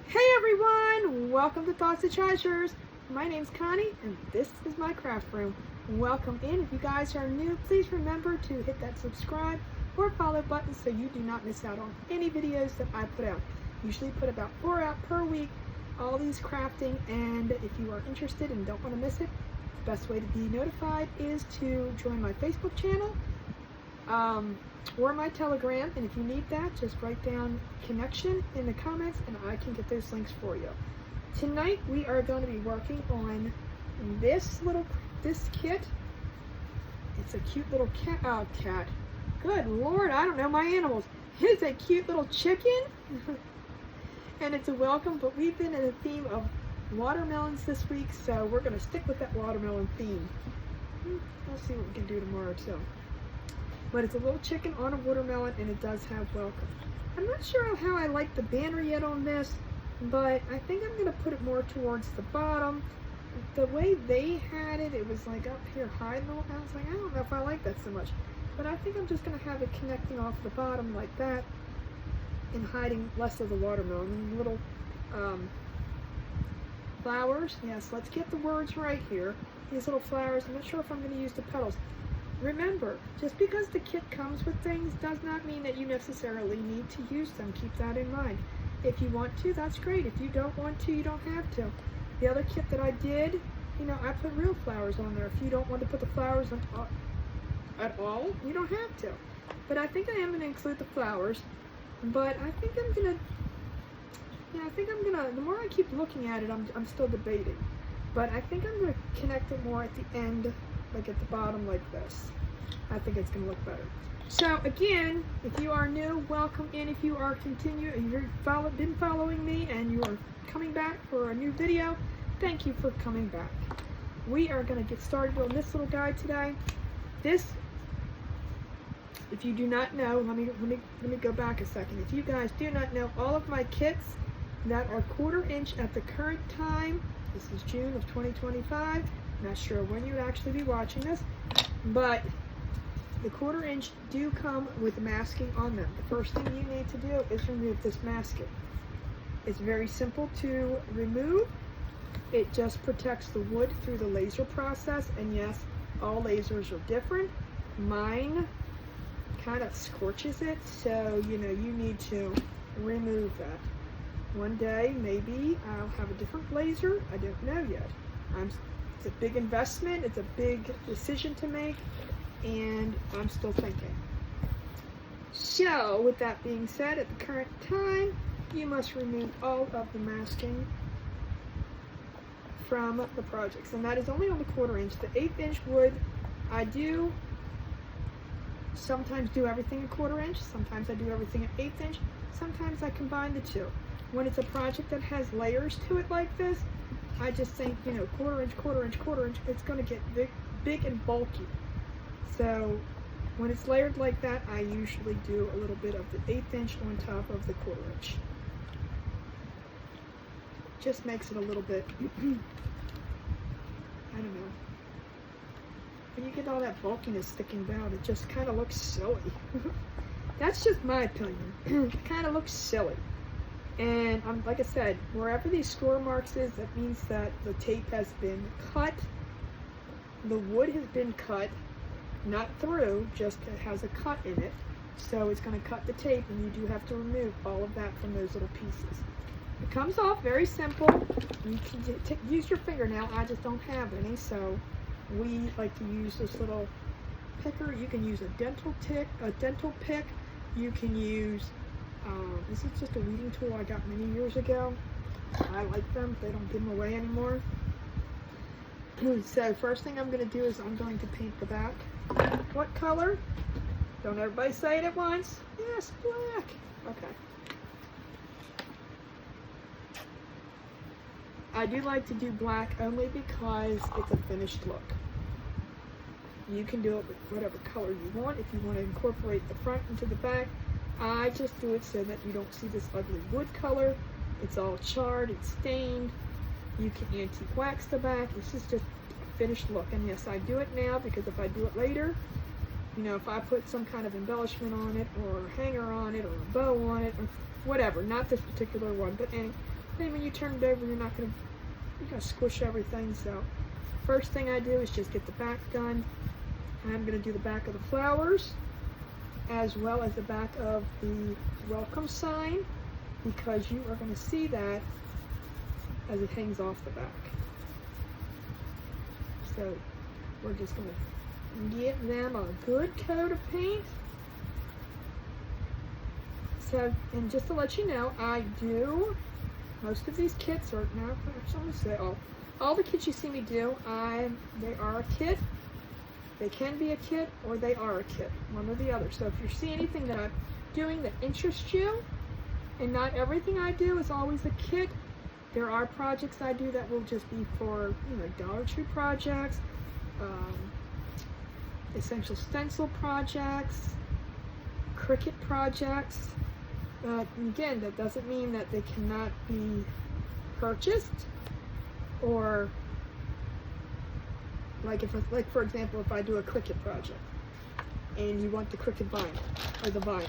Hey everyone! Welcome to Thoughts of Treasures. My name's Connie and this is my craft room. Welcome in. If you guys are new, please remember to hit that subscribe or follow button so you do not miss out on any videos that I put out. Usually put about 4 out per week, all these crafting, and if you are interested and don't want to miss it, the best way to be notified is to join my Facebook channel or my Telegram, and if you need that, just write down connection in the comments and I can get those links for you. Tonight we are going to be working on this kit. It's a cute little cat. Good Lord, I don't know my animals. It's a cute little chicken and it's a welcome, but we've been in a theme of watermelons this week, so we're going to stick with that watermelon theme. We'll see what we can do tomorrow too. But it's a little chicken on a watermelon and it does have welcome. I'm not sure how I like the banner yet on this, but I think I'm going to put it more towards the bottom. The way they had it, it was like up here high and low. I was like, I don't know if I like that so much. But I think I'm just going to have it connecting off the bottom like that and hiding less of the watermelon. And little flowers. Yes, let's get the words right here. These little flowers. I'm not sure if I'm going to use the petals. Remember, just because the kit comes with things does not mean that you necessarily need to use them. Keep that in mind. If you want to, that's great. If you don't want to, you don't have to. The other kit that I did, I put real flowers on there. If you don't want to put the flowers on at all, you don't have to. But I think I am going to include the flowers. But I think I'm going to, the more I keep looking at it, I'm still debating. But I think I'm going to connect it more at the end, like at the bottom like this. I think it's going to look better. So again, if you are new, welcome in. If you are been following me and you are coming back for a new video, thank you for coming back. We are going to get started on this little guy today. This, if you do not know, let me go back a second. If you guys do not know, all of my kits that are 1/4 inch at the current time, this is June of 2025. Not sure when you'd actually be watching this, but the 1/4 inch do come with masking on them. The first thing you need to do is remove this masking. It's very simple to remove. It just protects the wood through the laser process, and yes, all lasers are different. Mine kind of scorches it, so you need to remove that. One day, maybe I'll have a different laser. I don't know yet. It's a big investment, it's a big decision to make, and I'm still thinking. So, with that being said, at the current time, you must remove all of the masking from the projects, and that is only on the 1/4 inch. The 1/8 inch wood, I do sometimes do everything at 1/4 inch, sometimes I do everything at 1/8 inch, sometimes I combine the two. When it's a project that has layers to it like this, I just think, 1/4 inch, 1/4 inch, 1/4 inch, it's going to get big and bulky. So when it's layered like that, I usually do a little bit of the 1/8 inch on top of the 1/4 inch. Just makes it a little bit, I don't know. When you get all that bulkiness sticking down, it just kind of looks silly. That's just my opinion. It kind of looks silly. And like I said, wherever these score marks is, that means that the tape has been cut. The wood has been cut, not through, just it has a cut in it. So it's going to cut the tape, and you do have to remove all of that from those little pieces. It comes off very simple. You can use your fingernail. I just don't have any, so we like to use this little picker. You can use a dental pick. You can use this is just a weeding tool I got many years ago. I like them. They don't give them away anymore. So first thing I'm going to do is I'm going to paint the back. What color? Don't everybody say it at once. Yes, black. Okay. I do like to do black only because it's a finished look. You can do it with whatever color you want. If you want to incorporate the front into the back, I just do it so that you don't see this ugly wood color. It's all charred, it's stained. You can antique wax the back. This is just a finished look. And yes, I do it now because if I do it later, if I put some kind of embellishment on it or a hanger on it or a bow on it or whatever, not this particular one, but then when you turn it over, you're gonna squish everything. So first thing I do is just get the back done. I'm gonna do the back of the flowers as well as the back of the welcome sign, because you are gonna see that as it hangs off the back. So we're just gonna give them a good coat of paint. So, and just to let you know, I do, most of these kits are, now I'm going to say all the kits you see me do, they are a kit. They can be a kit or they are a kit, one or the other. So if you see anything that I'm doing that interests you, and not everything I do is always a kit, there are projects I do that will just be for, Dollar Tree projects, essential stencil projects, Cricut projects. Again, that doesn't mean that they cannot be purchased, or like for example, if I do a Cricut project and you want the Cricut vinyl or the vinyl,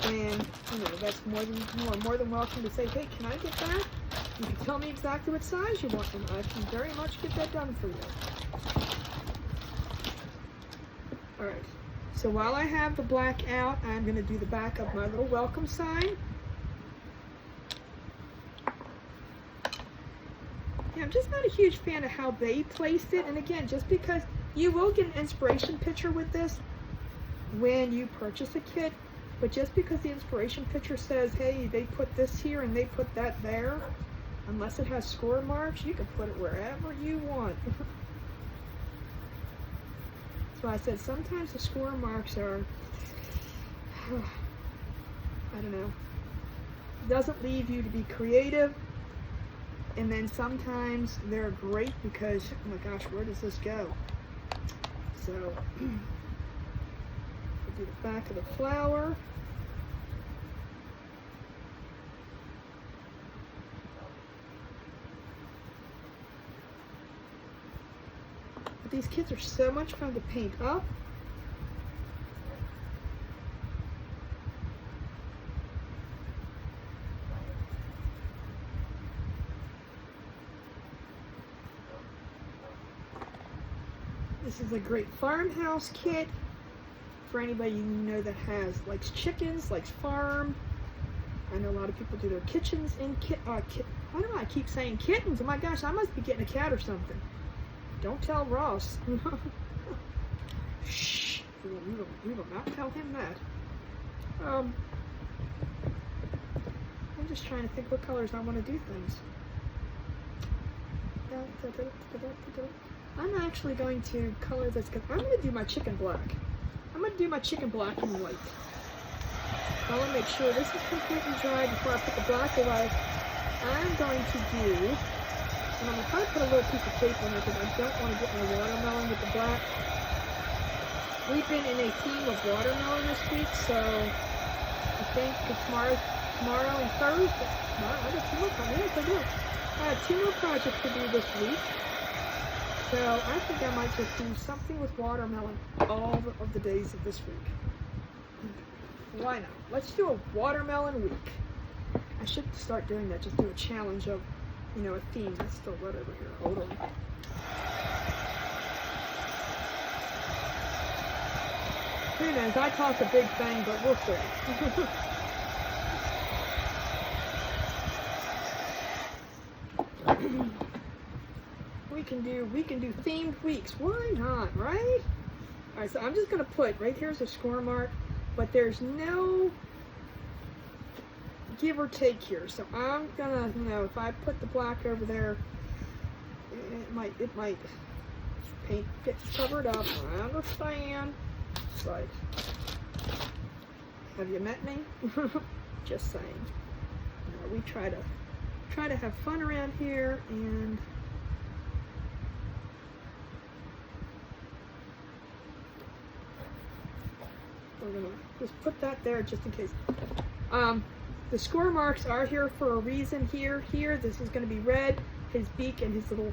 and that's more than welcome to say, hey, can I get that? You can tell me exactly what size you want, and I can very much get that done for you. All right. So while I have the black out, I'm going to do the back of my little welcome sign. Yeah, I'm just not a huge fan of how they placed it. And again, just because you will get an inspiration picture with this when you purchase a kit, but just because the inspiration picture says, hey, they put this here and they put that there, unless it has score marks, you can put it wherever you want. So I said sometimes the score marks are, I don't know, doesn't leave you to be creative. And then sometimes they're great because, oh my gosh, where does this go? So, we'll do the back of the flower. But these kits are so much fun to paint up. This is a great farmhouse kit for anybody that likes chickens, likes farm. I know a lot of people do their kitchens in why do I keep saying kittens? Oh my gosh, I must be getting a cat or something. Don't tell Ross. Shh. We will not tell him that. I'm just trying to think what colors I want to do things. I'm actually going to color this. I'm going to do my chicken black. I'm going to do my chicken black and white. I want to make sure this is completely dry before I put the black away. I'm going to do, and I'm going to try to put a little piece of tape on there because I don't want to get my watermelon with the black. We've been in a theme of watermelon this week, so I think tomorrow and Thursday. I got 2 more projects. Yes, I do. I have 2 more projects to do this week. So I think I might just do something with watermelon all of the days of this week. Why not? Let's do a watermelon week. I should start doing that, just do a challenge of, a theme. That's still wet over here. Hold on. Who knows? I talk a big thing, but we'll see. We can do themed weeks. Why not, right? All right, so I'm just gonna put right here's a score mark, but there's no give or take here. So I'm gonna, if I put the black over there, it might paint gets covered up. I understand. But have you met me? Just saying. We try to have fun around here, and we're gonna just put that there just in case. The score marks are here for a reason. Here, this is going to be red. His beak and his little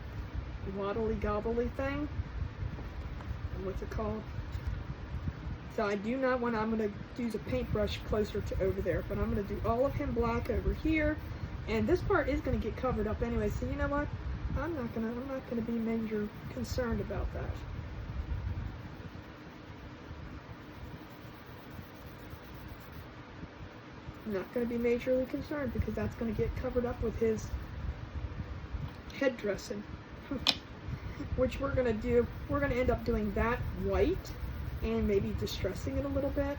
waddly gobbly thing. What's it called? So I do not want, I'm going to use a paintbrush closer to over there, but I'm going to do all of him black over here. And this part is going to get covered up anyway, so you know what? I'm not gonna be major concerned about that. I'm not going to be majorly concerned because that's going to get covered up with his head dressing. Which we're going to do. We're going to end up doing that white and maybe distressing it a little bit.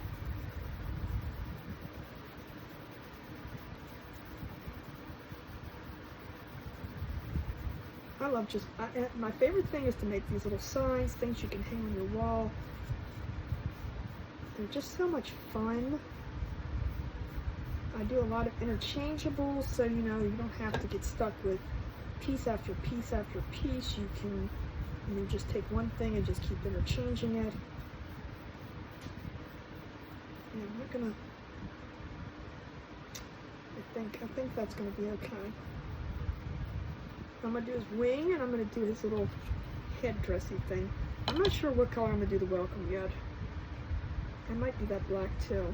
I love my favorite thing is to make these little signs, things you can hang on your wall. They're just so much fun. I do a lot of interchangeables, so you know, you don't have to get stuck with piece after piece after piece. You can, you know, just take one thing and just keep interchanging it. Yeah, I'm not gonna, I think that's gonna be okay. What I'm gonna do his wing, and I'm gonna do his little head dressy thing. I'm not sure what color I'm gonna do the welcome yet. I might do that black too.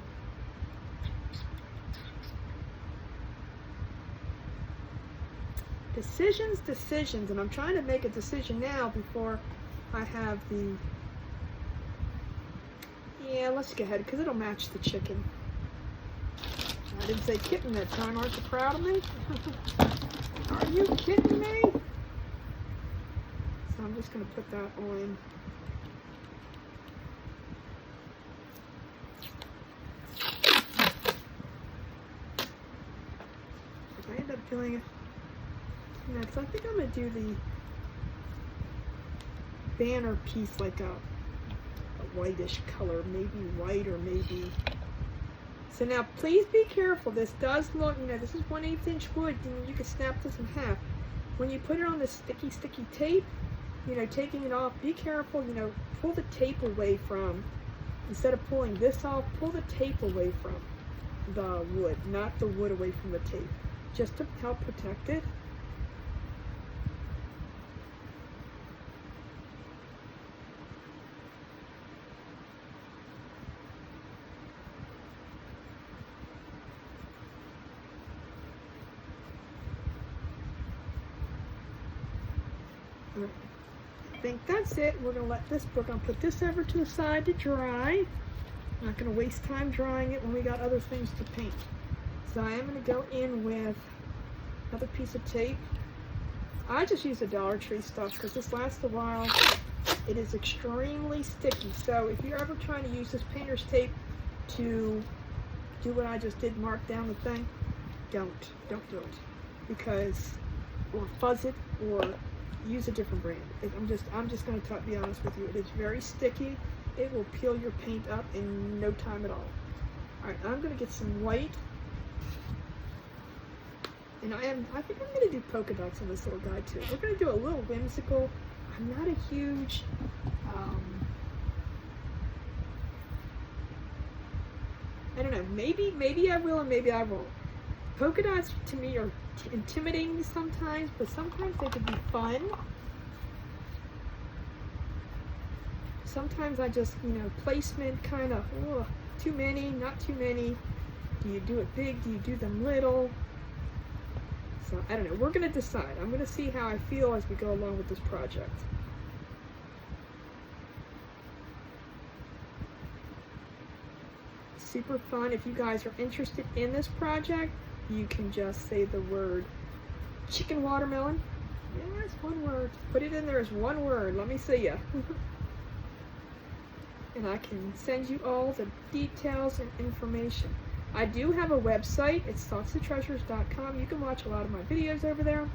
Decisions, and I'm trying to make a decision now before I have the, yeah, let's go ahead, because it'll match the chicken. I didn't say kitten that time, aren't you proud of me? Are you kidding me? So I'm just going to put that on. If I end up doing it next, I think I'm going to do the banner piece like a whitish color, maybe white or maybe. So now please be careful. This does look, you know, this is 1/8 inch wood, and you can snap this in half. When you put it on this sticky tape, you know, taking it off, be careful, you know, pull the tape away from, instead of pulling this off, pull the tape away from the wood, not the wood away from the tape, just to help protect it. I think that's it. We're gonna put this over to the side to dry. I'm not gonna waste time drying it when we got other things to paint. So I am gonna go in with another piece of tape. I just use the Dollar Tree stuff because this lasts a while. It is extremely sticky. So if you're ever trying to use this painter's tape to do what I just did, mark down the thing, don't do it, because, or fuzz it, or use a different brand. I'm just going to be honest with you. It is very sticky. It will peel your paint up in no time at all. Alright, I'm going to get some white. And I think I'm going to do polka dots on this little guy too. We're going to do a little whimsical. I'm not a huge I don't know, maybe I will and maybe I won't. Polka dots to me are intimidating sometimes, but sometimes they can be fun. Sometimes I just, you know, placement kind of, too many, not too many. Do you do it big? Do you do them little? So, I don't know. We're going to decide. I'm going to see how I feel as we go along with this project. Super fun. If you guys are interested in this project, you can just say the word chicken watermelon. Yeah, it's one word. Put it in there as one word. Let me see ya. And I can send you all the details and information. I do have a website. It's thoughtsofTreasures.com. You can watch a lot of my videos over there.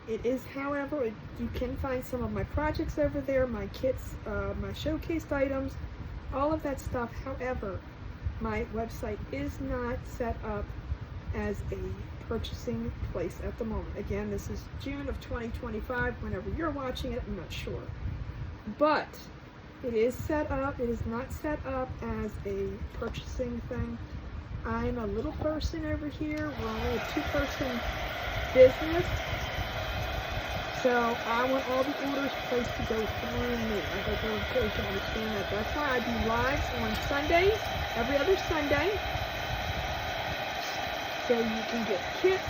It is, however, you can find some of my projects over there, my kits, my showcased items, all of that stuff. However, my website is not set up as a purchasing place at the moment. Again, this is June of 2025. Whenever you're watching it, I'm not sure. But it is set up. It is not set up as a purchasing thing. I'm a little person over here. We're only a two-person business. So I want all the orders placed to go through me. I hope everybody can understand that. That's why I do lives on Sundays, every other Sunday. So you can get kits,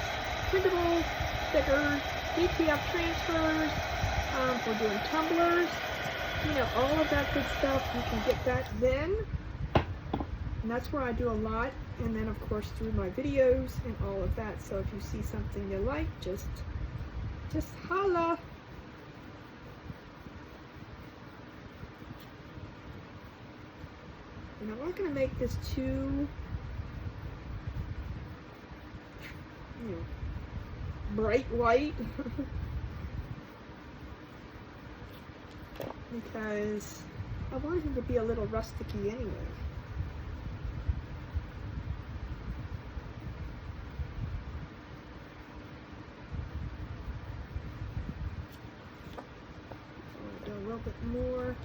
printables, stickers, ETF transfers, for doing tumblers, you know, all of that good stuff. You can get that then. And that's where I do a lot. And then of course through my videos and all of that. So if you see something you like, just holla. And I'm not going to make this too, you know, bright white because I want him to be a little rusticy anyway. A little bit more.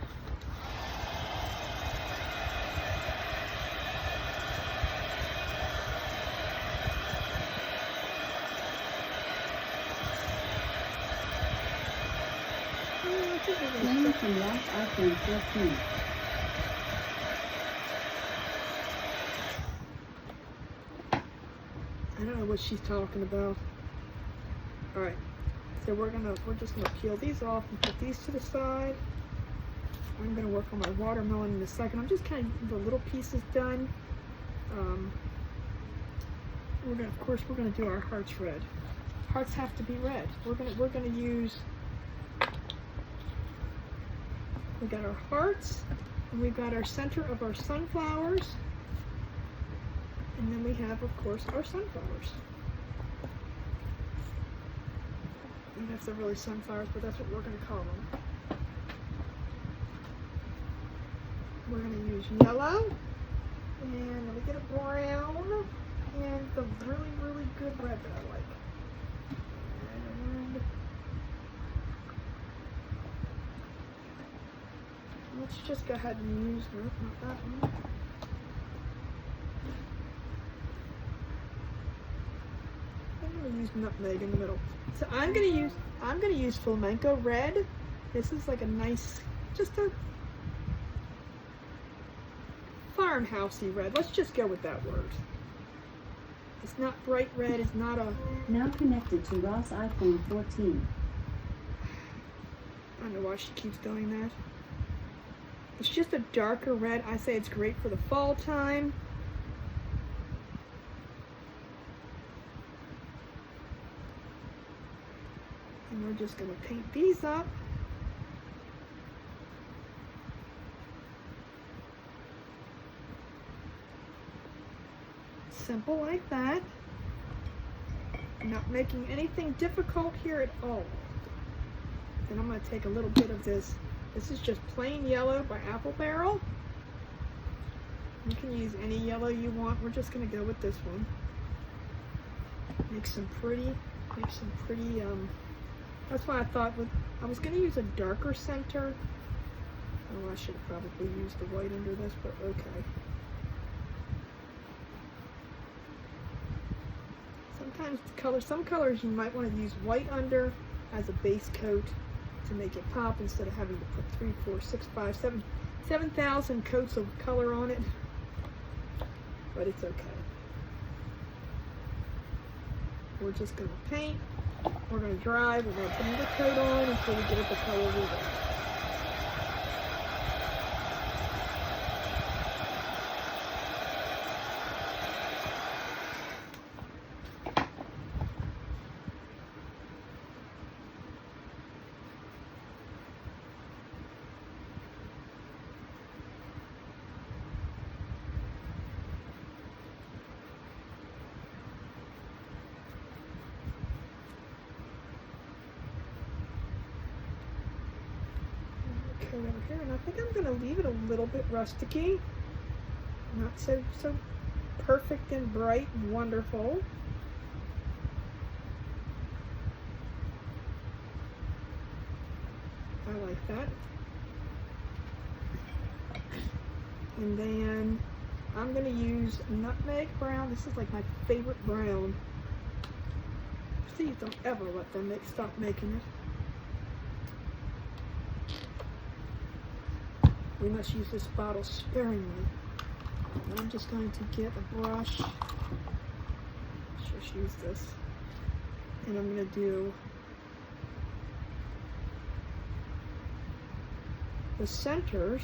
Playing from last iPhone 14. I don't know what she's talking about. All right, so we're just gonna peel these off and put these to the side. I'm gonna work on my watermelon in a second. I'm just kind of getting the little pieces done. Of course, we're gonna do our hearts red. Hearts have to be red. We're gonna use. We got our hearts, and we've got our center of our sunflowers, and then we have, of course, our sunflowers. I don't know if they're really sunflowers, but that's what we're going to call them. We're going to use yellow, and then we get a brown, and the really, really good red that I like. And let's just go ahead and use, no, not that one. I'm going to use nutmeg in the middle. So I'm going to use flamenco red. This is like a nice, just a farmhousey red. Let's just go with that word. It's not bright red. It's not a. Now connected to Ross iPhone 14. I don't know why she keeps doing that. It's just a darker red. I say it's great for the fall time. And we're just going to paint these up. Simple like that. Not making anything difficult here at all. Then I'm going to take a little bit of this. This is just plain yellow by Apple Barrel. You can use any yellow you want. We're just going to go with this one. Make some pretty, that's why I thought I was going to use a darker center. Oh, I should have probably used the white under this, but okay. Sometimes some colors you might want to use white under as a base coat to make it pop instead of having to put 3, 4, 6, 5, 7,000 coats of color on it. But it's okay. We're just going to paint. We're going to dry. We're going to put another coat on until we get it the color we want. Over here, and I think I'm going to leave it a little bit rusticy, not so perfect and bright and wonderful. I like that. And then I'm going to use nutmeg brown. This is like my favorite brown. Please don't ever let them stop making it. We must use this bottle sparingly. And I'm just going to get a brush, just use this. And I'm going to do the centers.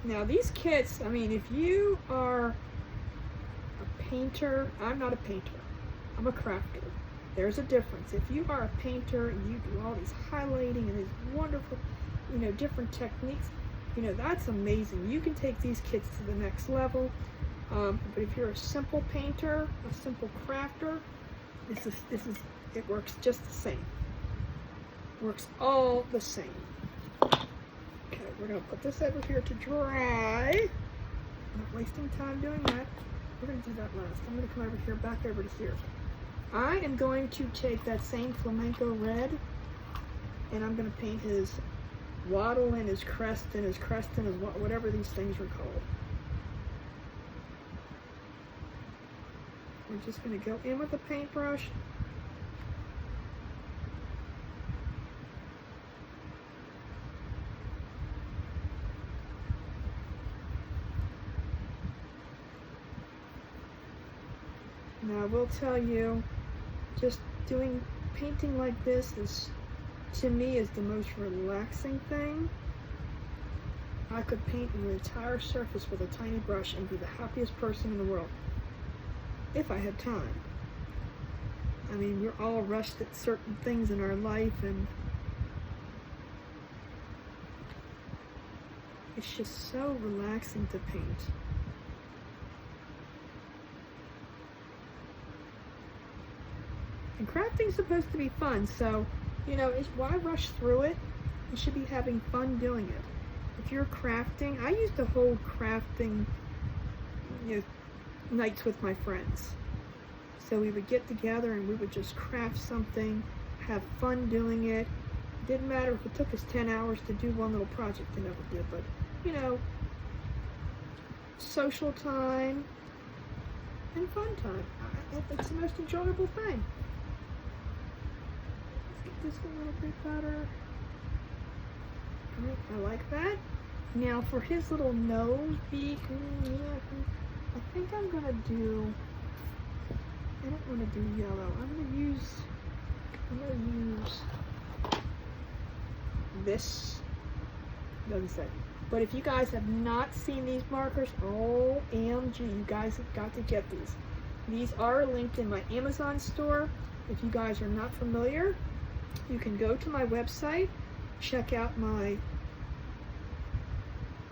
Now these kits, I mean, if you are a painter, I'm not a painter, I'm a crafter. There's a difference. If you are a painter and you do all these highlighting and these wonderful, different techniques, that's amazing. You can take these kits to the next level. But if you're a simple painter, a simple crafter, it works just the same. Works all the same. Okay, we're gonna put this over here to dry. Not wasting time doing that. We're gonna do that last. I'm gonna come over here, back over to here. I am going to take that same flamenco red, and I'm gonna paint his wattle and his crest and his whatever these things are called. We're just gonna go in with the paintbrush. Now I will tell you, just painting like this to me is the most relaxing thing. I could paint an entire surface with a tiny brush and be the happiest person in the world, if I had time. I mean, we're all rushed at certain things in our life, and it's just so relaxing to paint. And crafting's supposed to be fun, so, why rush through it? You should be having fun doing it. If you're crafting, I used to hold crafting, nights with my friends. So we would get together and we would just craft something, have fun doing it. It didn't matter if it took us 10 hours to do one little project, it never did, but, social time and fun time. It's the most enjoyable thing. This a little bit better. Alright, I like that. Now for his little nose beak, I think I'm gonna do, I don't want to do yellow. I'm gonna use this. Doesn't say. But if you guys have not seen these markers, OMG, you guys have got to get these. These are linked in my Amazon store. If you guys are not familiar, you can go to my website, check out my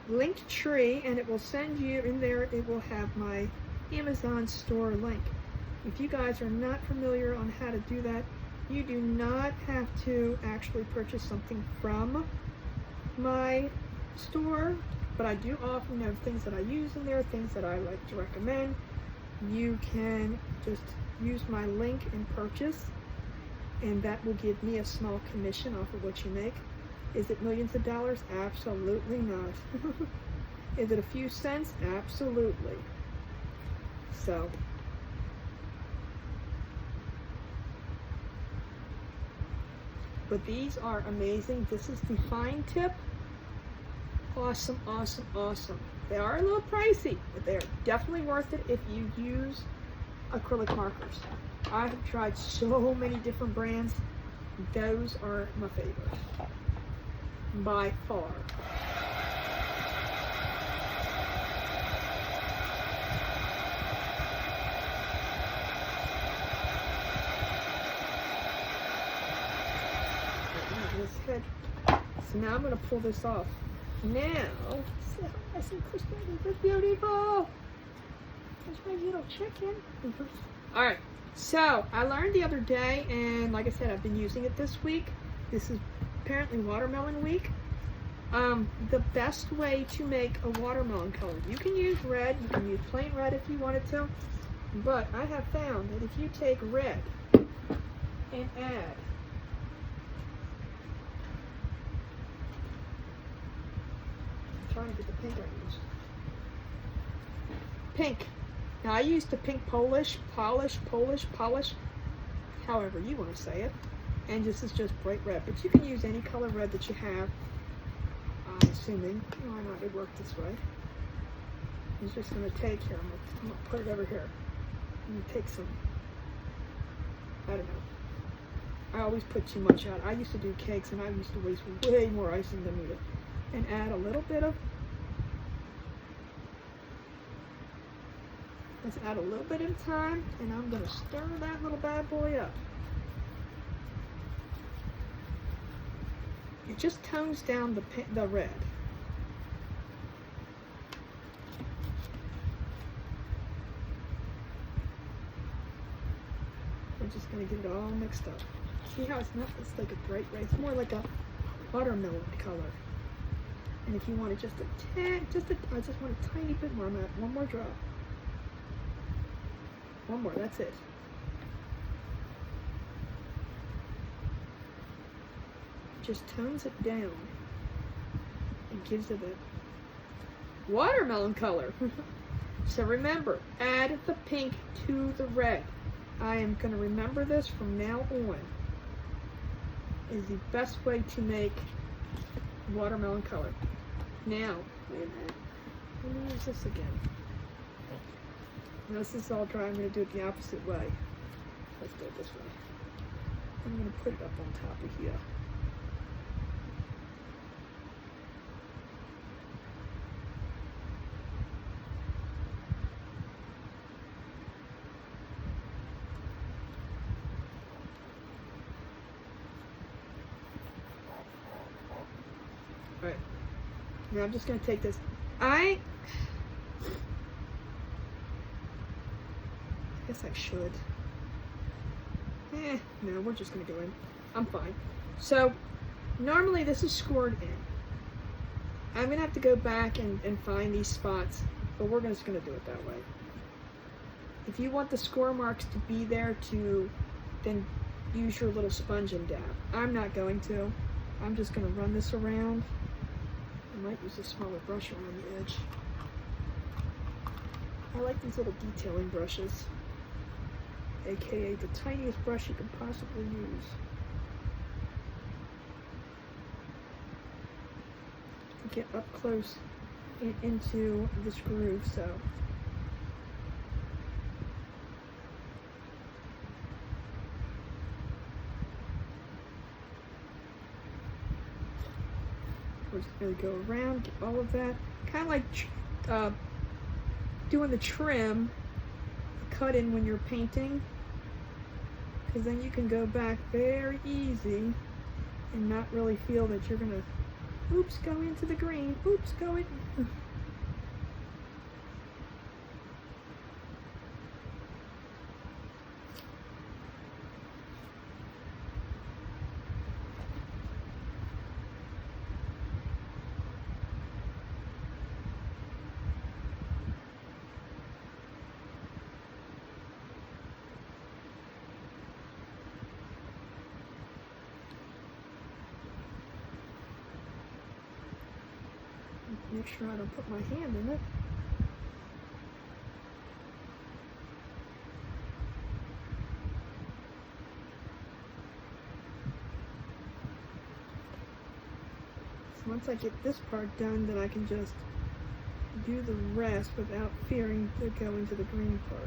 linked tree, and it will send you in there. It will have my Amazon store link. If you guys are not familiar on how to do that, you do not have to actually purchase something from my store, but I do offer things that I use in there, things that I like to recommend. You can just use my link and purchase, and that will give me a small commission off of what you make. Is it millions of dollars? Absolutely not. Is it a few cents? Absolutely. So, but these are amazing. This is the fine tip. Awesome, awesome, awesome. They are a little pricey, but they are definitely worth it if you use acrylic markers. I have tried so many different brands. Those are my favorite, by far. This head. So now I'm going to pull this off. Now, see how nice and crispy it is. Beautiful. There's my little chicken. Alright, so I learned the other day, and like I said, I've been using it this week. This is apparently watermelon week. The best way to make a watermelon color, you can use red, you can use plain red if you wanted to, but I have found that if you take red and add trying to get the pink I use. Pink. Now I use the pink polish, however you want to say it. And this is just bright red, but you can use any color red that you have. I'm assuming. Why not? It worked this way. is just going to take here. I'm going to put it over here. I'm going to take some, I don't know. I always put too much on. I used to do cakes and I used to waste way more icing than needed. And add a little bit of, let's add a little bit at a time, and I'm going to stir that little bad boy up. It just tones down the red. We're just going to get it all mixed up. See how it's not, it's like a bright red, it's more like a watermelon color. And if you want it just a tad, I just want a tiny bit more. I'm going to add one more drop. One more, that's it. Just tones it down and gives it a watermelon color. So remember, add the pink to the red. I am going to remember this from now on. Is the best way to make watermelon color. Now, wait a minute. Let me use this again. Now this is all dry. I'm going to do it the opposite way. Let's do it this way. I'm going to put it up on top of here. Alright, now I'm just going to take this. I guess I should. No, we're just going to go in. I'm fine. So, normally this is scored in. I'm going to have to go back and find these spots, but we're just going to do it that way. If you want the score marks to be there then use your little sponge and dab. I'm not going to. I'm just going to run this around. I might use a smaller brush around the edge. I like these little detailing brushes, aka the tiniest brush you can possibly use. To get up close into this groove, so. We're just going to go around, get all of that. Kind of like doing the trim, cut in when you're painting. Because then you can go back very easy and not really feel that you're going to, oops, go into the green, oops, go in. Make sure I don't put my hand in it. So once I get this part done, then I can just do the rest without fearing to go into the green part.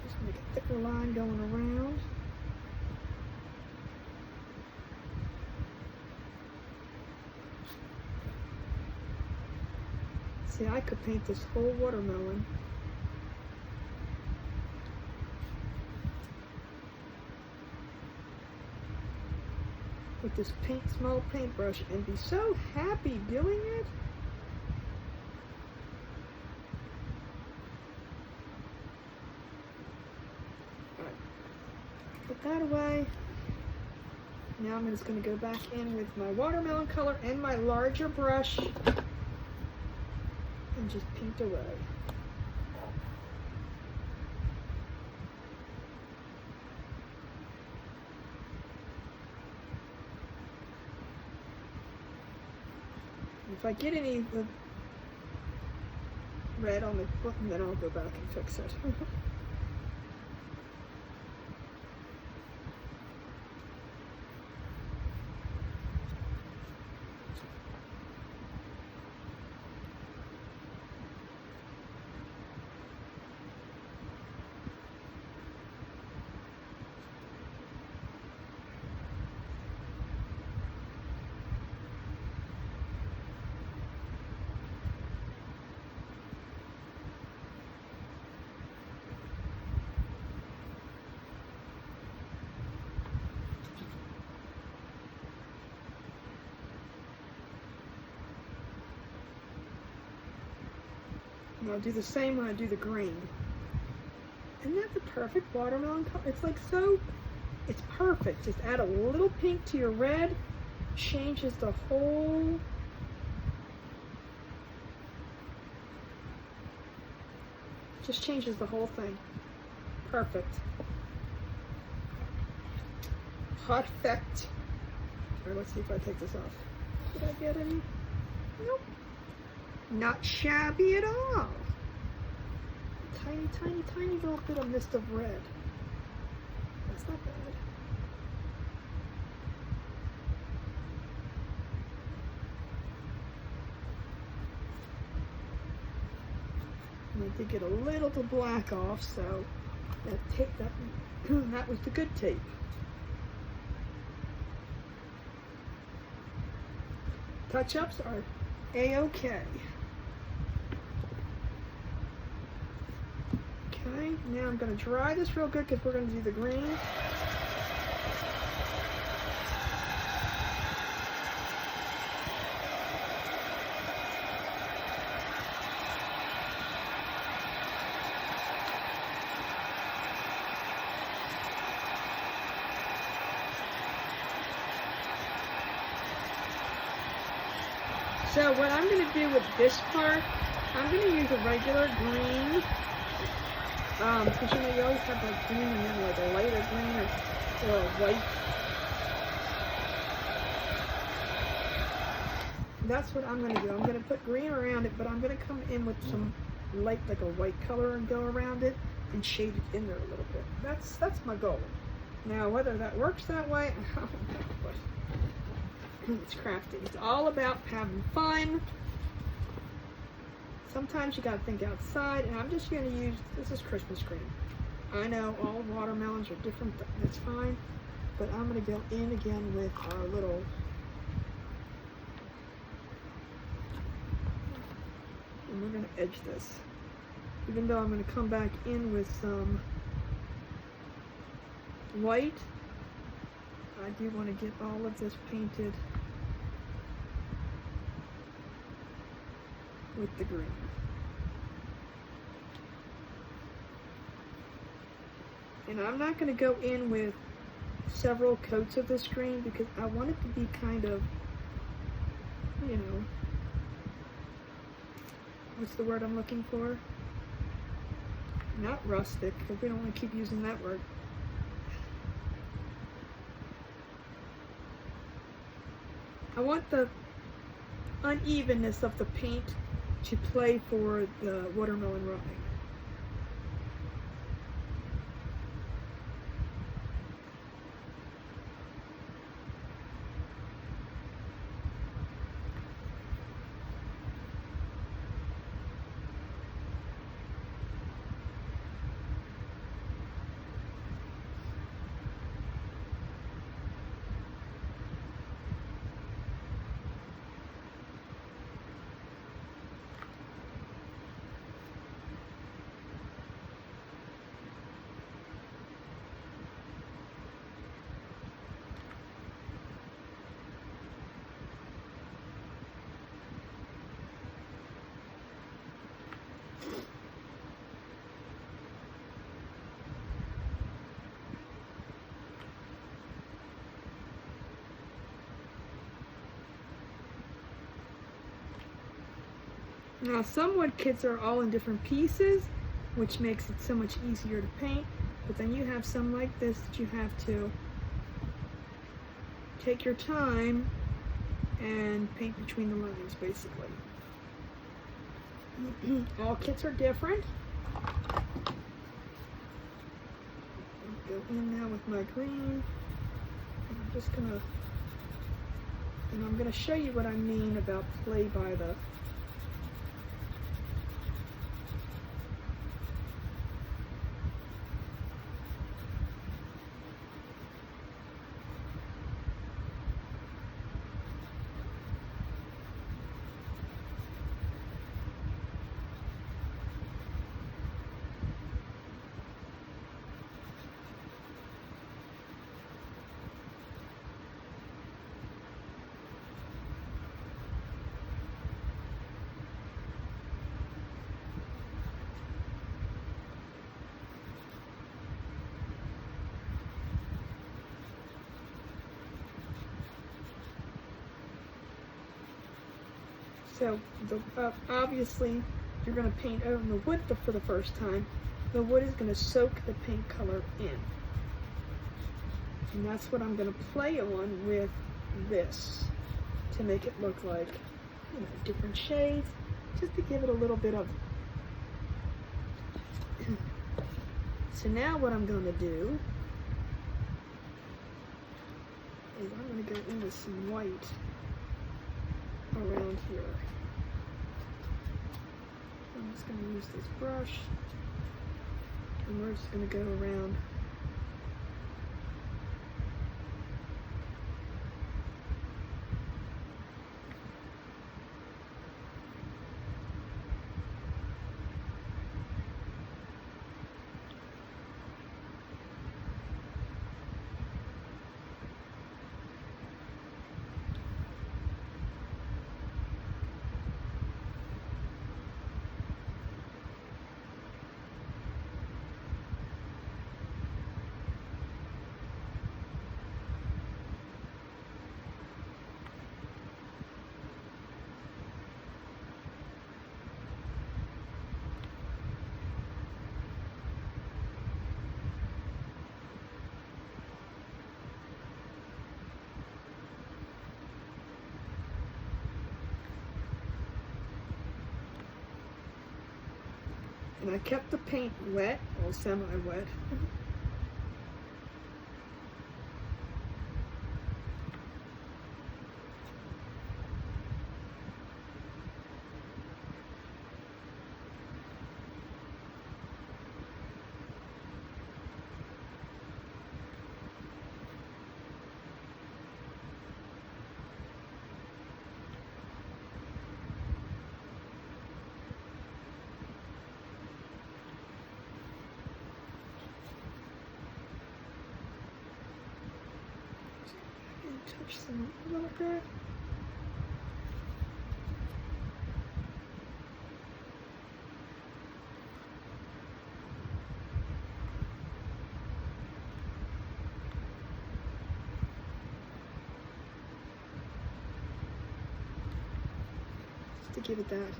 Just make a thicker line going around. See, I could paint this whole watermelon. With this small paintbrush and be so happy doing it. Alright, put that away. Now I'm just going to go back in with my watermelon color and my larger brush. And just paint away. If I get any of the red on the button, then I'll go back and fix it. And I'll do the same when I do the green. Isn't that the perfect watermelon color? It's like so, it's perfect. Just add a little pink to your red, changes the whole, just changes the whole thing. Perfect. Perfect. All right, let's see if I take this off. Did I get any? Nope. Not shabby at all. Tiny, tiny, tiny little bit of mist of red. That's not bad. I did get a little bit black off, so that tape, that was the good tape. Touch-ups are A-okay. Okay, now I'm going to dry this real good because we're going to do the green. So what I'm going to do with this part, I'm going to use a regular green, because you know you always have like green and then like a lighter green or a white. That's what I'm going to do. I'm going to put green around it, but I'm going to come in with some light, like a white color, and go around it and shade it in there a little bit. That's my goal. Now whether that works that way, I don't know, but it's crafting. It's all about having fun. Sometimes you gotta think outside, and I'm just gonna use, this is Christmas green. I know all watermelons are different, that's fine, but I'm gonna go in again with our little, and we're gonna edge this. Even though I'm gonna come back in with some white, I do want to get all of this painted with the green. And I'm not going to go in with several coats of this green because I want it to be kind of, you know, what's the word I'm looking for? Not rustic, because we don't want to keep using that word. I want the unevenness of the paint to play for the watermelon rind. Now some wood kits are all in different pieces, which makes it so much easier to paint, but then you have some like this that you have to take your time and paint between the lines, basically. All kits are different. Go in now with my green. I'm just gonna, and I'm gonna show you what I mean about play by the So obviously you're going to paint over the wood for the first time. The wood is going to soak the paint color in. And that's what I'm going to play on with this to make it look like, you know, different shades, just to give it a little bit of. So now what I'm going to do is I'm going to go in with some white around here. I'm just going to use this brush, and we're just going to go around. And I kept the paint wet, or semi-wet. Touch some a little bit. Just to give it that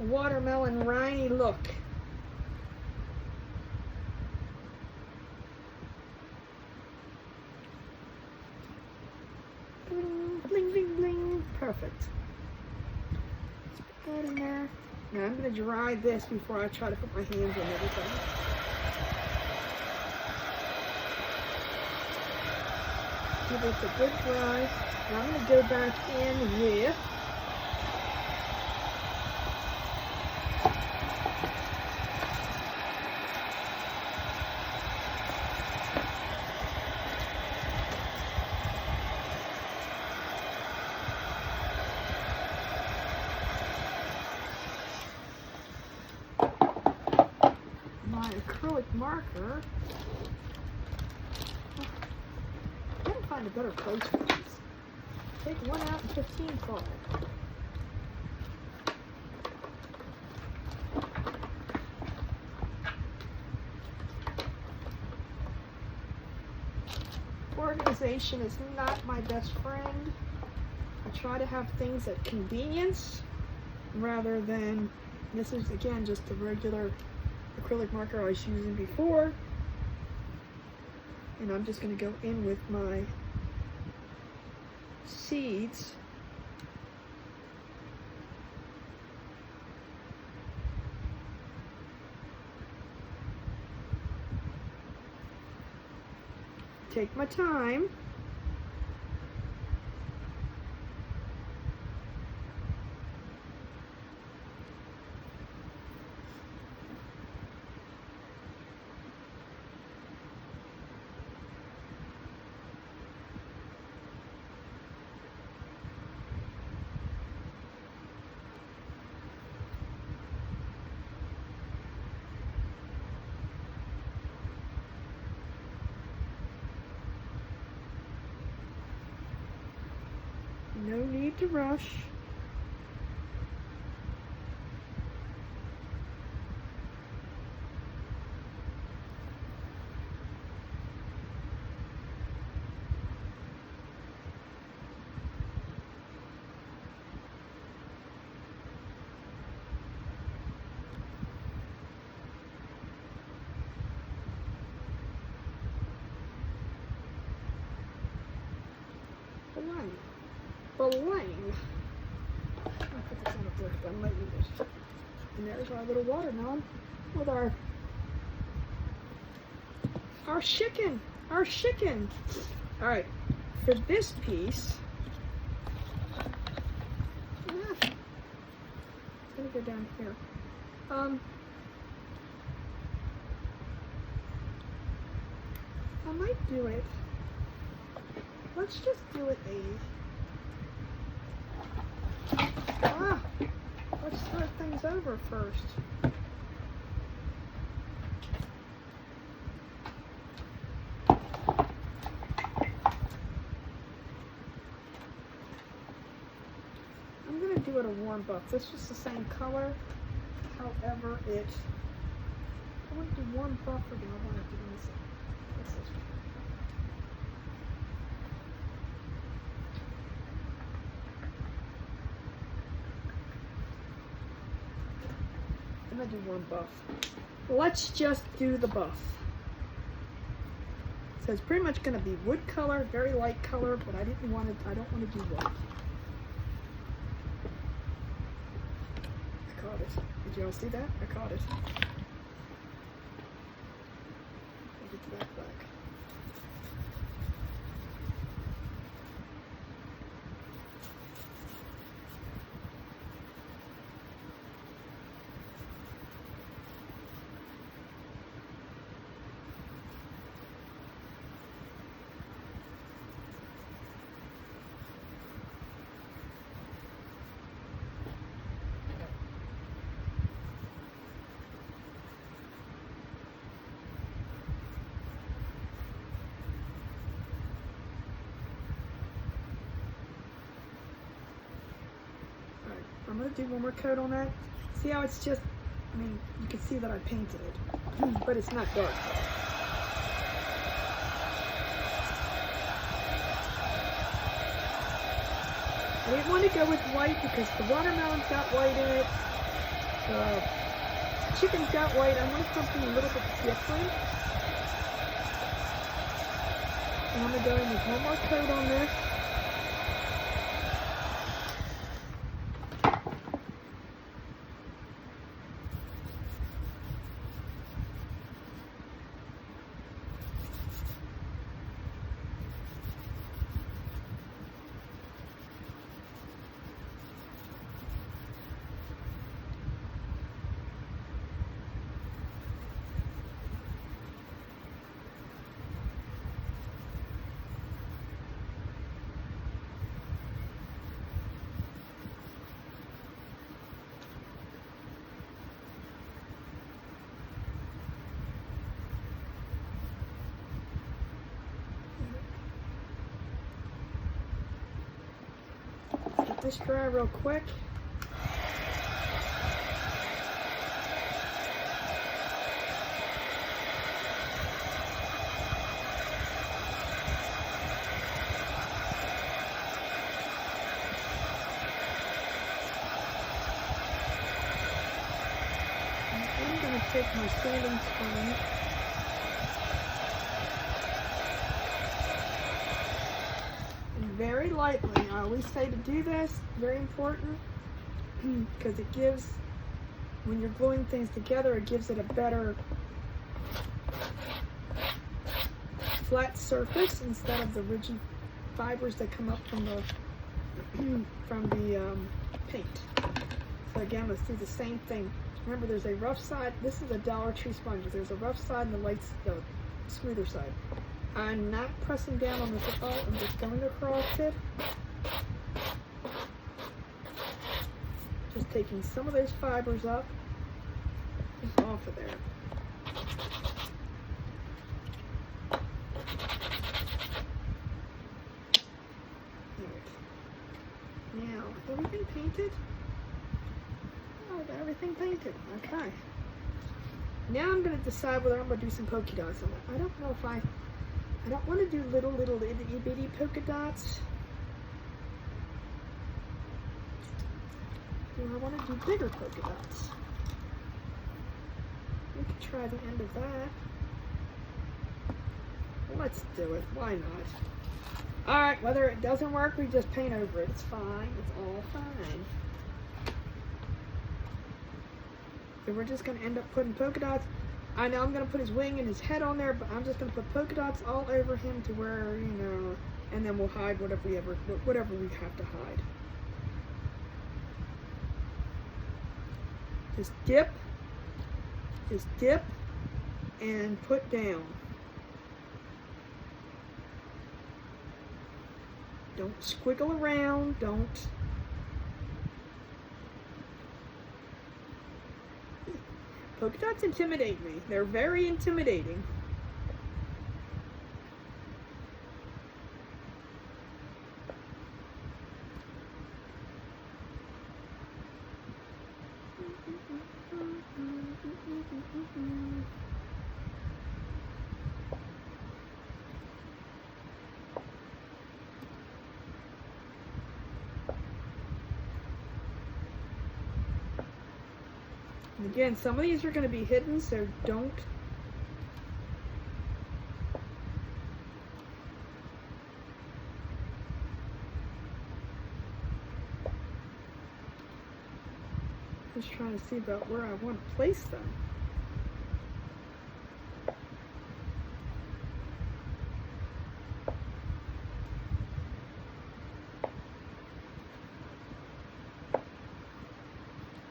watermelon rindy look. Bling, bling, bling. Perfect. Let's put that in there. Now I'm going to dry this before I try to put my hands on everything. Give it a good dry. Now I'm going to go back in with acrylic marker. I gotta find a better place for these. Take one out and 15 card. Organization is not my best friend. I try to have things at convenience rather than, this is again just a regular acrylic marker I was using before, and I'm just going to go in with my seeds. Take my time. No need to rush. Lang. I'll put this on a brick, but I might use it. And there's our little watermelon with our chicken. Our chicken. All right, for this piece, it's gonna go down here. I might do it. Let's just do it let's start things over first. I'm gonna do it a warm buff. This is the same color. However, I want to do warm buff or do I want to do this? What's this one? I'm gonna do warm buff. Let's just do the buff. So it's pretty much gonna be wood color, very light color, but I don't want to do white. I caught it. Did y'all see that? I caught it. I'll get to that back. I'm going to do one more coat on that. See how it's just, I mean, you can see that I painted it, but it's not dark. I didn't want to go with white because the watermelon's got white in it. The chicken's got white. I want something a little bit different. And I'm going to go in with one more coat on this. Get this dry real quick. I'm going to take my sanding spoon. Very lightly. I always say to do this, very important, because it gives, when you're gluing things together, it gives it a better flat surface instead of the rigid fibers that come up from the paint. So again, let's do the same thing. Remember, there's a rough side. This is a Dollar Tree sponge. There's a rough side and the smoother side. I'm not pressing down on this at all. I'm just going across it. Just taking some of those fibers up and off of there. Now, is everything painted? Oh, everything painted. Okay. Now I'm going to decide whether I'm going to do some polka dots on it. I don't know if I don't want to do little itty bitty polka dots. Do I want to do bigger polka dots? We could try the end of that. Let's do it. Why not? Alright, whether it doesn't work, we just paint over it. It's fine. It's all fine. So we're just going to end up putting polka dots. I know I'm going to put his wing and his head on there, but I'm just going to put polka dots all over him to where, you know, and then we'll hide whatever we have to hide. Just dip, and put down. Don't squiggle around, don't. Polka dots intimidate me. They're very intimidating. And again, some of these are going to be hidden, so don't. Just trying to see about where I want to place them.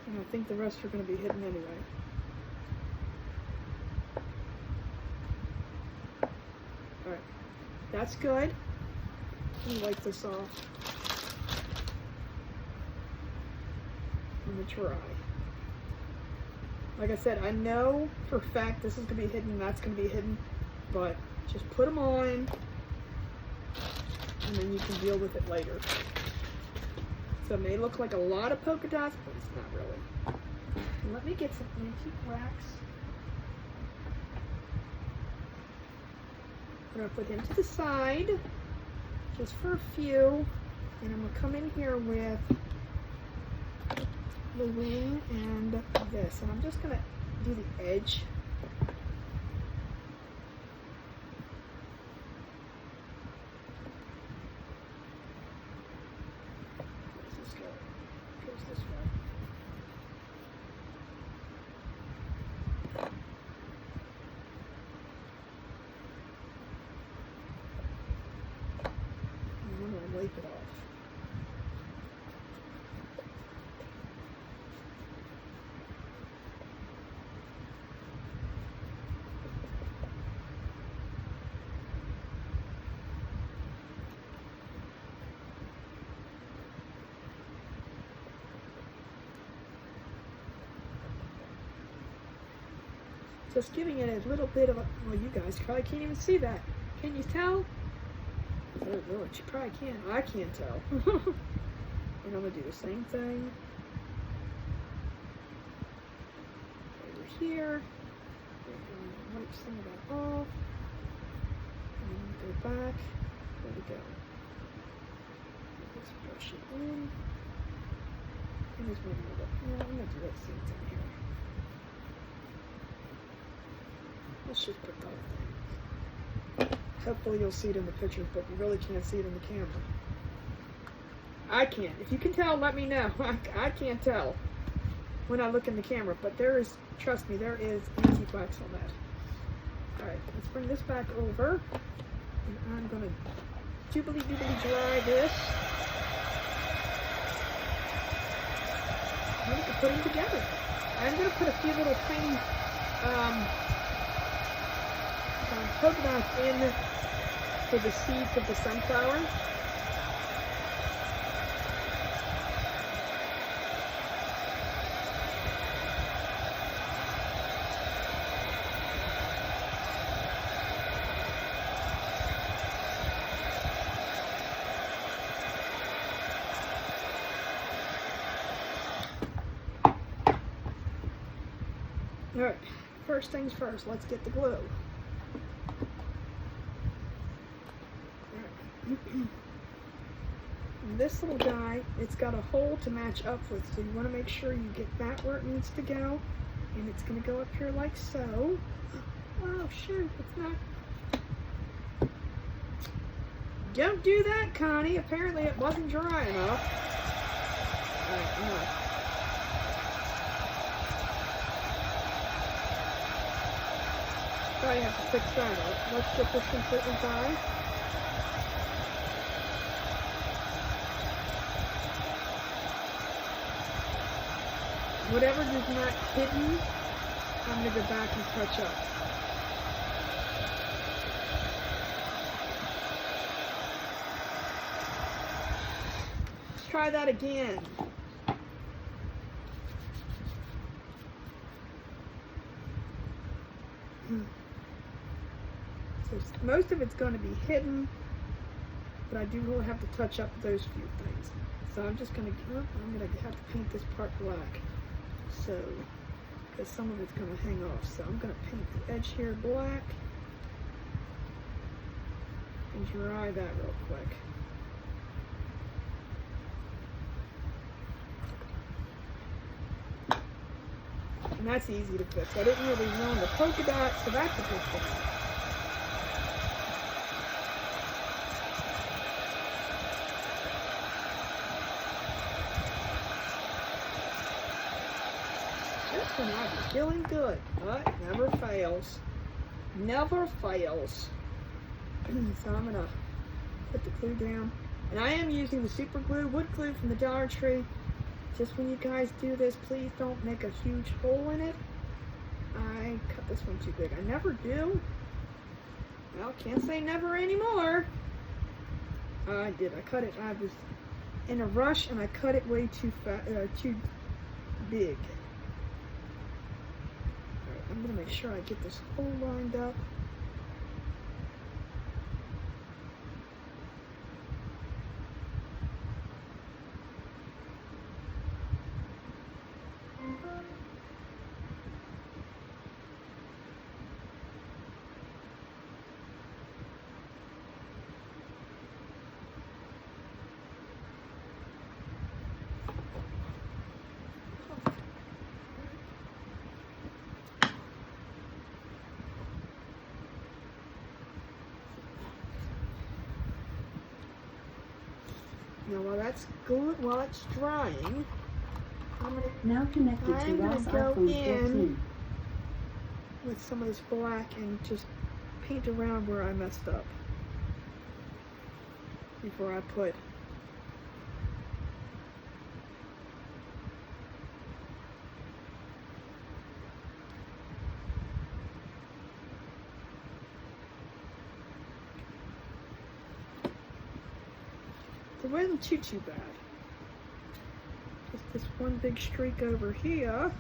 And I think the rest are going to be hidden anyway. Alright, that's good. Let me wipe this off. I'm going to try. Like I said, I know for a fact this is going to be hidden, that's going to be hidden, but just put them on, and then you can deal with it later. So it may look like a lot of polka dots, but it's not really. Let me get some antique wax. I'm going to put him to the side, just for a few, and I'm going to come in here with the wing and this, and I'm just going to do the edge. Where's this go? Goes this way. And I'm going to wipe it off. Just giving it a little bit of a, well, you guys probably can't even see that. Can you tell? Oh Lord, you probably can't. I can't tell. And I'm going to do the same thing over here. Wipe some of that off. And go back. There we go. Let's brush it in. And there's one more. Yeah, I'm going to do that same thing here. Let's just put that thing. Hopefully you'll see it in the pictures, but you really can't see it in the camera. I can't. If you can tell, let me know. I can't tell when I look in the camera, but there is, trust me, there is antique wax on that. Alright, let's bring this back over. And I'm going to doobly dry this. I'm going to put them together. I'm going to put a few little tiny polka dots in for the seeds of the sunflower. Alright, first things first, let's get the glue. This little guy, it's got a hole to match up with, so you want to make sure you get that where it needs to go, and it's going to go up here like so. Oh shoot, it's not. Don't do that, Connie. Apparently it wasn't dry enough. Alright, no. Probably have to fix that up. Let's get this completely dry. Whatever is not hidden, I'm going to go back and touch up. Let's try that again. So most of it's going to be hidden, but I do will have to touch up those few things. So I'm just going to have to paint this part black. So, because some of it's going to hang off. So I'm going to paint the edge here black and dry that real quick. And that's easy to fix. I didn't really ruin the polka dot, so that's a good thing. This one I'll be feeling good, but never fails. Never fails. So I'm gonna put the glue down. And I am using the super glue, wood glue from the Dollar Tree. Just when you guys do this, please don't make a huge hole in it. I cut this one too big. I never do. Well, can't say never anymore. I did. I cut it. I was in a rush and I cut it way too too big. Alright, I'm gonna make sure I get this hole lined up. Now while it's drying, I'm gonna Now connected to Ross go iPhone in 14. with some of this black and just paint around where I messed up before I put it wasn't too bad. Just this one big streak over here.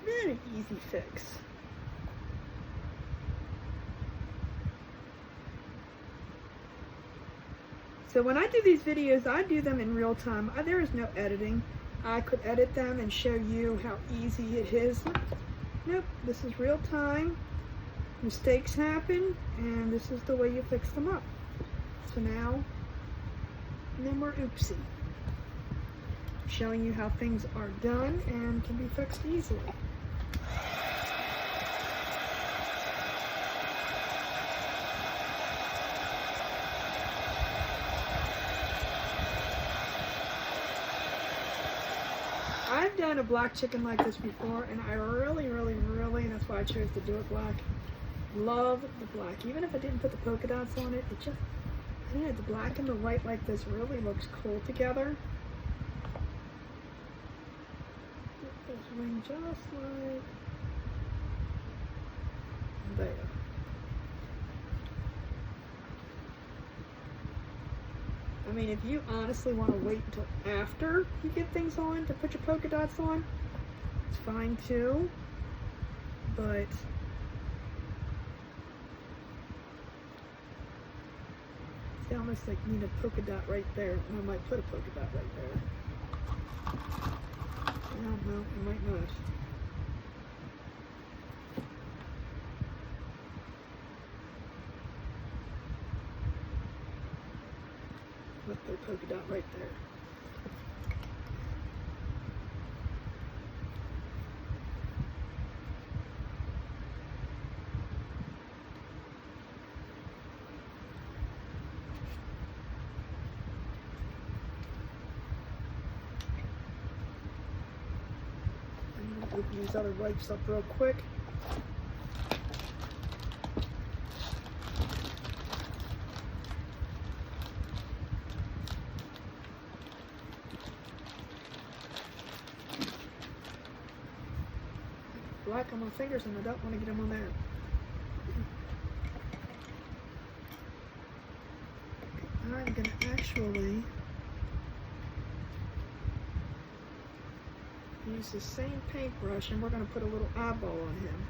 Very easy fix. So when I do these videos, I do them in real time. There is no editing. I could edit them and show you how easy it is. Nope, this is real time. Mistakes happen, and this is the way you fix them up. So now, no more oopsie. Showing you how things are done and can be fixed easily. I've done a black chicken like this before, and I really, and that's why I chose to do it black, love the black. Even if I didn't put the polka dots on it, it just, I don't know, the black and the white like this really looks cool together. Get this wing just like there. I mean, if you honestly want to wait until after you get things on to put your polka dots on, it's fine too. But it's almost like you need a polka dot right there. And I might put a polka dot right there. I don't know, I might not. With their polka dot right there. I'm going to open these other wipes up real quick. Black on my fingers and I don't want to get them on there. I'm going to actually use the same paintbrush and we're going to put a little eyeball on him.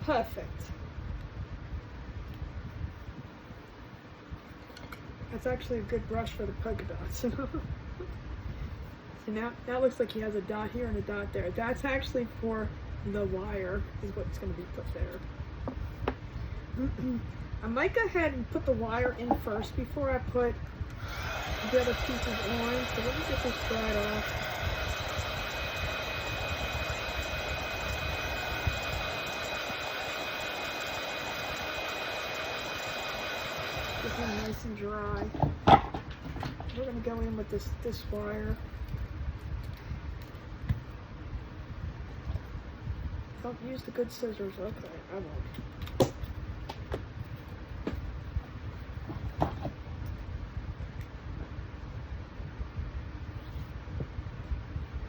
Perfect. That's actually a good brush for the polka dots. So now that looks like he has a dot here and a dot there. That's actually for the wire, is what's going to be put there. I might go ahead and put the wire in first before I put the other pieces on. So let me get this dried off. Nice and dry. We're going to go in with this wire. Don't use the good scissors. Okay, I won't.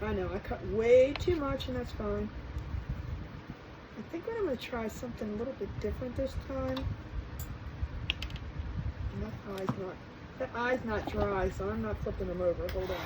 I know, I cut way too much and that's fine. I think I'm going to try something a little bit different this time. That eye's not dry, so I'm not flipping them over. Hold on.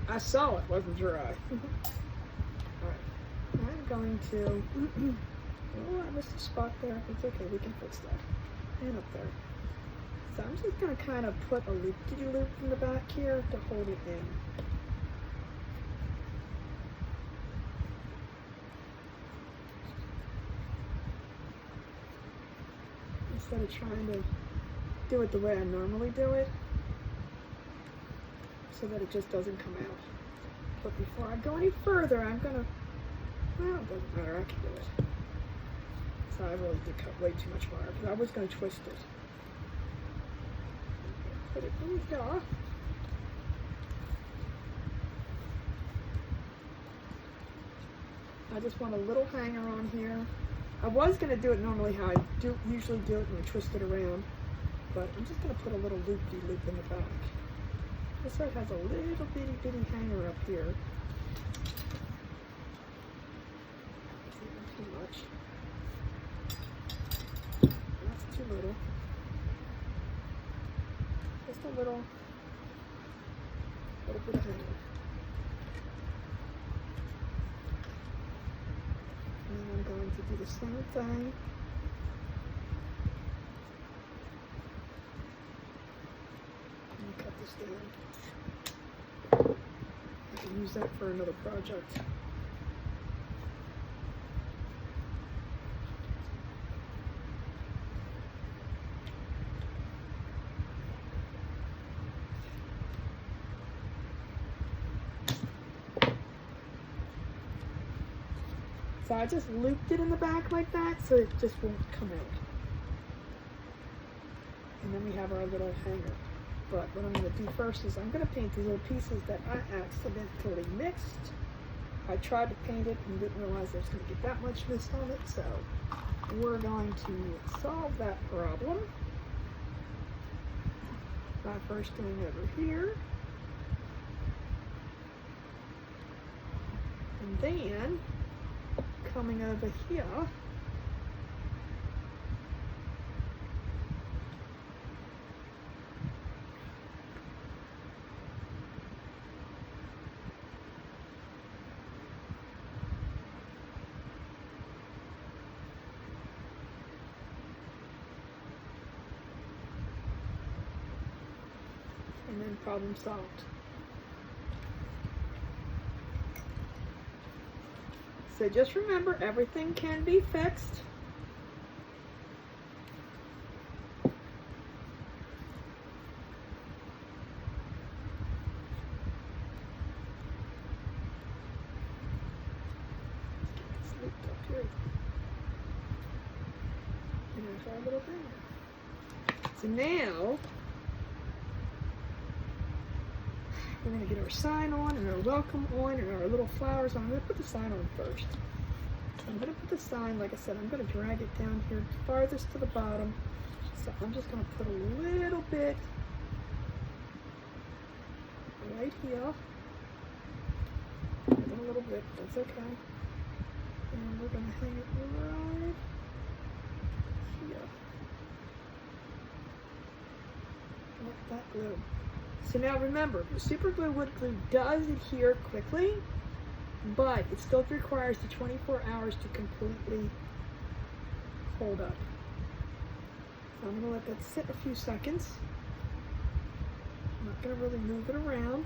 I saw it wasn't dry. Alright, I'm going to, oh, I missed a spot there. It's okay, we can fix that. And up there. So I'm just going to kind of put a loop in the back here to hold it in. Instead of trying to do it the way I normally do it, so that it just doesn't come out. But before I go any further, I'm gonna, well, it doesn't matter, I can do it. So I really did cut way too much wire, because I was gonna twist it. Put it in here. I just want a little hanger on here. I was gonna do it normally how I usually do it and I twist it around, but I'm just gonna put a little loop-de-loop in the back. This side has a little bitty hanger up here. Not too much. That's too little. Just a little bit of hanger. And then I'm going to do the same thing. Cut this down. I can use that for another project. So I just looped it in the back like that so it just won't come out. And then we have our little hanger. But what I'm going to do first is I'm going to paint these little pieces that I accidentally mixed. I tried to paint it and didn't realize I was going to get that much mist on it, so we're going to solve that problem by first doing over here. And then coming over here. And then problem solved. So just remember, everything can be fixed. It's looped up here. And there's our little thing. So now, we're going to get our sign on and our welcome on and our little flowers on. I'm going to put the sign on first. So I'm going to put the sign, like I said, I'm going to drag it down here farthest to the bottom. So I'm just going to put a little bit right here. A little bit, that's okay. And we're going to hang it right here. Let that glue. So now remember, the super glue wood glue does adhere quickly, but it still requires the 24 hours to completely hold up. So I'm going to let that sit a few seconds. I'm not going to really move it around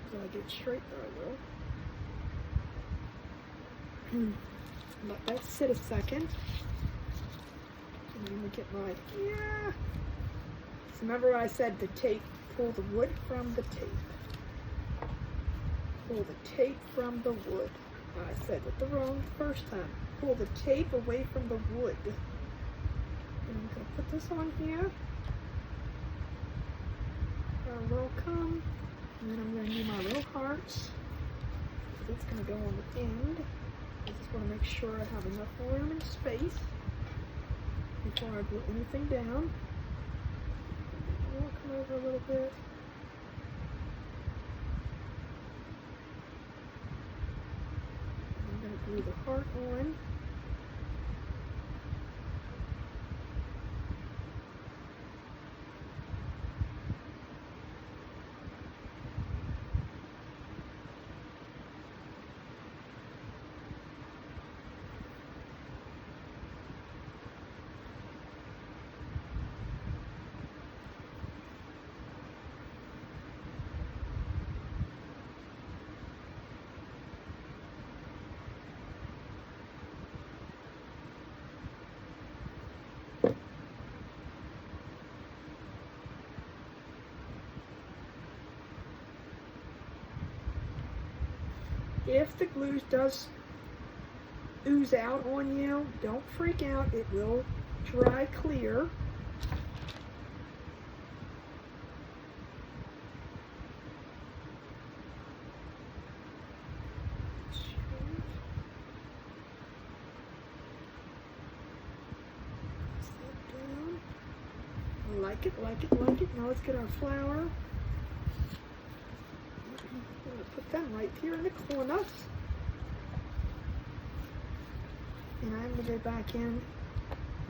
until I get straight there. I will. Let that sit a second. And then we get my, So remember what I said, the tape, pull the wood from the tape. Pull the tape from the wood. I said it the wrong first time. Pull the tape away from the wood. And I'm going to put this on here. Our welcome. And then I'm going to do my little hearts. It's going to go on the end. I just want to make sure I have enough room and space before I glue anything down. I'll come over a little bit. I'm going to glue the heart on. If the glue does ooze out on you, don't freak out. It will dry clear. Like it, like it, like it. Now let's get our flower. I'm going to put them right here in the corners. And I'm going to go back in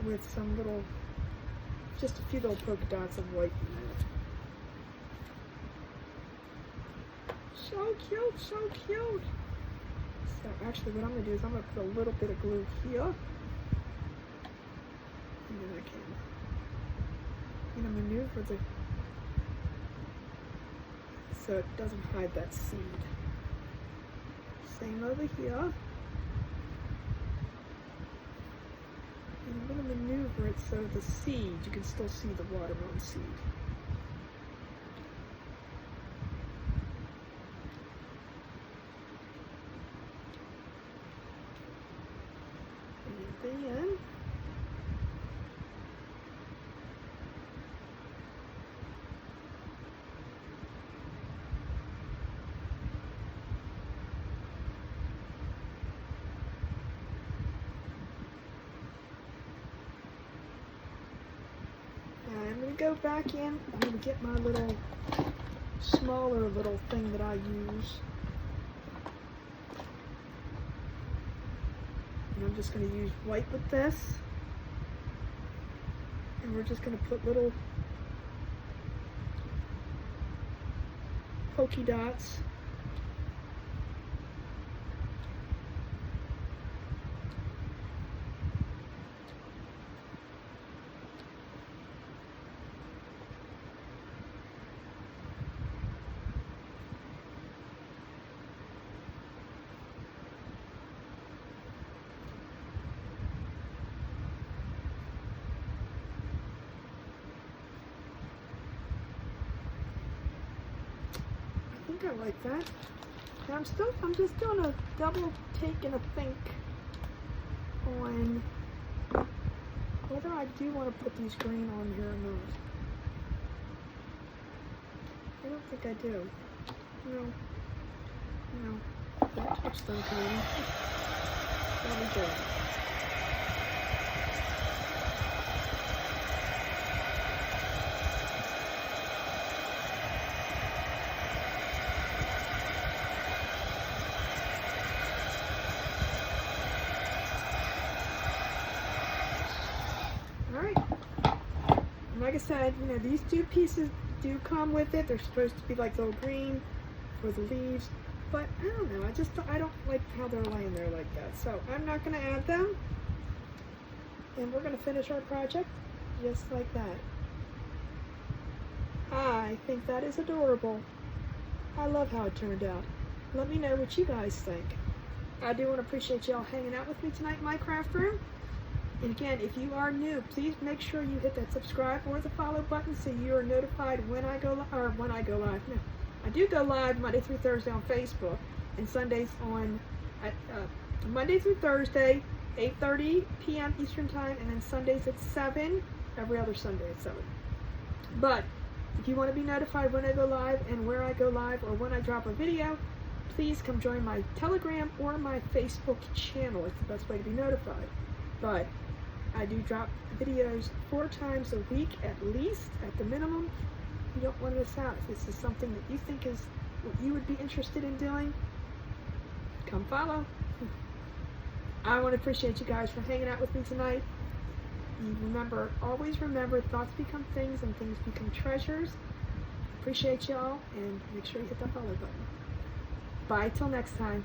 with some little, just a few little polka dots of white in there. So cute, so cute. So actually what I'm going to do is I'm going to put a little bit of glue here. And then I can maneuver the, so it doesn't hide that seed. Same over here. And I'm going to maneuver it so the seed, you can still see the watermelon seed. And then I'm going go back in. I'm going to get my little smaller little thing that I use. And I'm just going to use white with this. And we're just going to put little polka dots. I think I like that. Now I'm just doing a double take and a think on whether I do want to put these green on here or not. I don't think I do. No. Don't touch them, Connie. Let me do it. Like I said, these two pieces do come with it. They're supposed to be like little green for the leaves, but I don't know. I don't like how they're laying there like that. So I'm not going to add them, and we're going to finish our project just like that. I think that is adorable. I love how it turned out. Let me know what you guys think. I do want to appreciate y'all hanging out with me tonight in my craft room. And again, if you are new, please make sure you hit that subscribe or the follow button so you are notified when I go live. No, I do go live Monday through Thursday on Facebook, and Sundays Monday through Thursday, 8:30 p.m. Eastern Time, and then Sundays at 7, every other Sunday at 7. But if you want to be notified when I go live and where I go live or when I drop a video, please come join my Telegram or my Facebook channel. It's the best way to be notified. But I do drop videos 4 times a week at least, at the minimum. You don't want to miss out. If this is something that you think is what you would be interested in doing, come follow. I want to appreciate you guys for hanging out with me tonight. You always remember, thoughts become things and things become treasures. Appreciate y'all, and make sure you hit that follow button. Bye till next time.